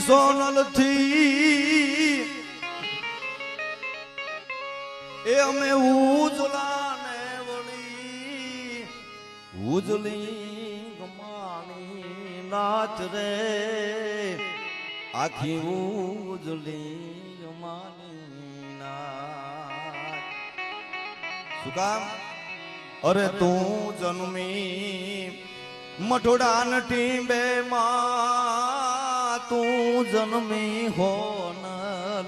સોનલ થી એ અમે ઉજલા ને વળી ઉજલી ગમાણી નાચ રે આખી ઉજલી ગમાણી નાચ શું કામ અરે તું જન્મી મઠોડાન ટીંબે માં તું જન્મી હોનલ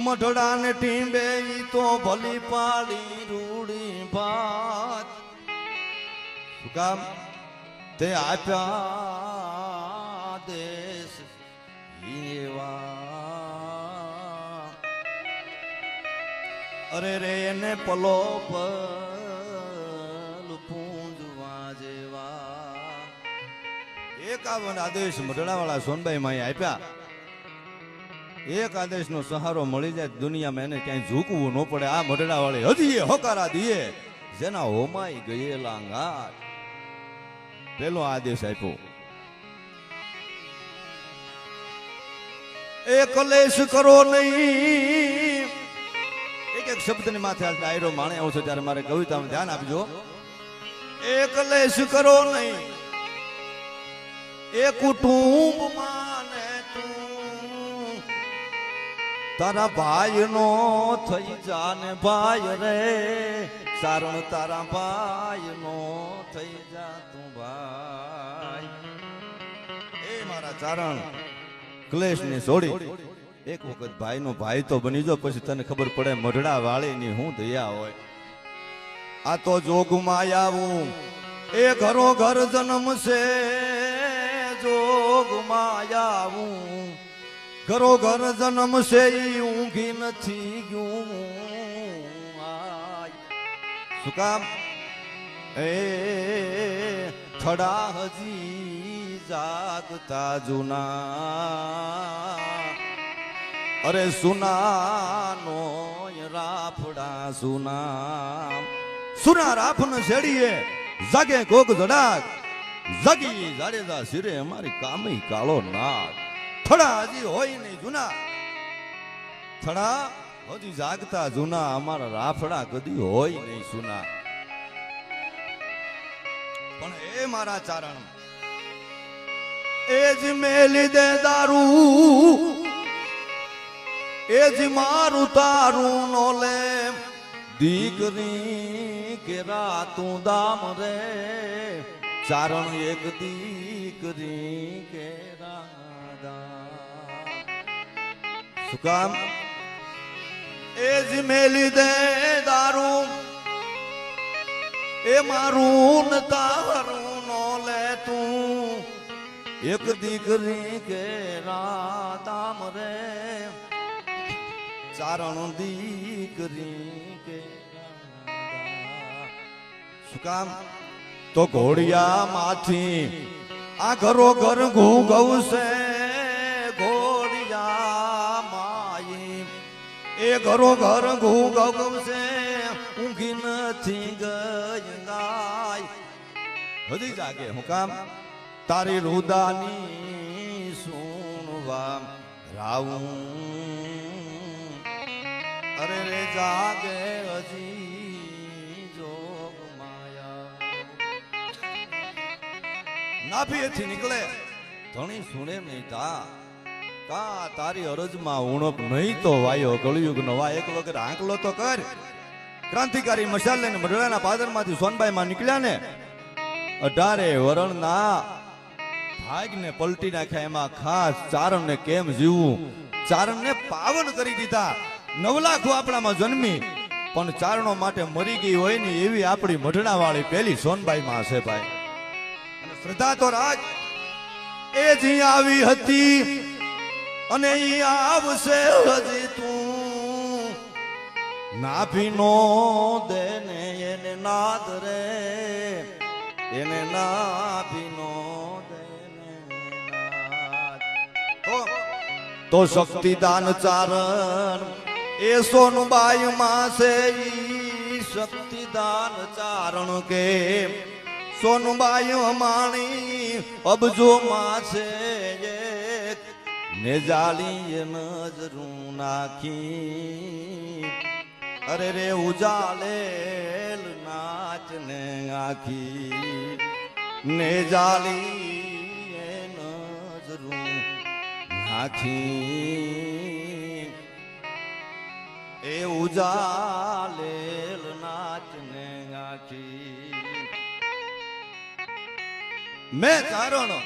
મઠોડાન ટીંબે ઈ તો ભલી પાડી રૂડી ભાત શું કામ તે આપ્યા દેશ એવા અરે રે એને પલો પલ પૂંજવા જેવા એક આદેશ મઢડાવાળા સોનબાઈ માં આપ્યા એક આદેશ નો સહારો મળી જાય દુનિયામાં એને ક્યાંય ઝૂકવું ન પડે આ મઢડાવાળી હજી હોકારા દીએ જેના હોમાઈ ગયેલા ગાત પેલો આદેશ આપ્યો એ કલેશ કરો નહીં એક એક શબ્દની માથે ડાયરો માણે આવું છે ત્યારે મારે કવિતામાં ધ્યાન આપજો એ કલેશ કરો નહીં એ કુટુંબ માને તું તારા ભાઈ નો થઈ જાને ભાઈ રે સારણ તારા ભાઈ નો થઈ જા તું ભાઈ એ મારા ચારણ ક્લેશ ને છોડી એક વખત ભાઈ નો ભાઈ તો બની જો પછી તને ખબર પડે મઢડા વાળી ની હું દયા હોય આ તો જોગમાં આવું એ ઘરો ઘર જન્મ છે જોગમાં આવું ઘરો ઘર જન્મ છે ઈ ઊંઘી નથી ગયું શું કામ એ થડા હજી જાગતા જૂના અરે સુનાનો રાફડા સુના રાફ ને શેડીએ જાગે કોક જડાક જાગી જાડેજા શિરે અમારી કામી કાળો નાક થડા હજી હોય નહીં જૂના થડા હજી જાગતા જૂના અમારા રાફડા કદી હોય નહીં સુના પણ એ મારા ચારણ એ જ મેલી દે દારૂ એ જ મારું તારું નો લે દીકરી કે રાતું દામ રે ચારણ એક દીકરી કે શું કામ એ જ મેલી દે દારૂ એ મારું ને તારું નો લે તું એક દીકરી કે રાતામ રે ચારણ દીકરી કે શું કામ તો ઘોડિયા માંથી આ ઘરો ઘર ઘૂંઘવશે ઘોડિયા માઈ એ ઘરો ઘર ઘૂંઘવશે ઊંઘી નથી ગઈ ગાય હજી જાગે હું કામ તારી રુદાની સુનવા રાવું અરે રે જાગે હજી જોગ માયા નાભીએથી નીકળે ધણી સુણે નહીં કા તારી અરજમાં ઉણપ નહીં તો વાયો કળિયુગ નો વા એક વખત આંકલો તો કર ક્રાંતિકારી મશાલ લઈને મઢડાના પાદરમાંથી સોનબાઈ માં નીકળ્યા ને 18 વરણના ભાગને પલટી નાખ્યા એમાં ખાસ ચારણને કેમ જીવવું ચારણને પાવન કરી દીધા 9 લાખો આપણામાં જન્મી પણ ચારણો માટે મરી ગઈ હોય ને એવી આપણી મઢડા વાળી પેલી સોનબાઈ માં છે ભાઈ અને શ્રદ્ધા તો રાજ એ જી આવી હતી અને ઈ આવશે હજી તું નાભીનો દેને એને નાદ રે એને નાભીનો તો શક્તિદાન ચારણ એ સોનબાઈ માં છે ઈ શક્તિદાન ચારણ કે સોનબાઈ માણી અબજો માં છે એક ને જાળી નજરું નાખી અરે રે ઉજાલેલ નાચ ને આખી ને જાળી નજરું નાખી એ ઉજાલેલ નાચ ને આખી મેં ચારણ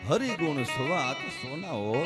હરિગુણ સ્વાત સોના ઓર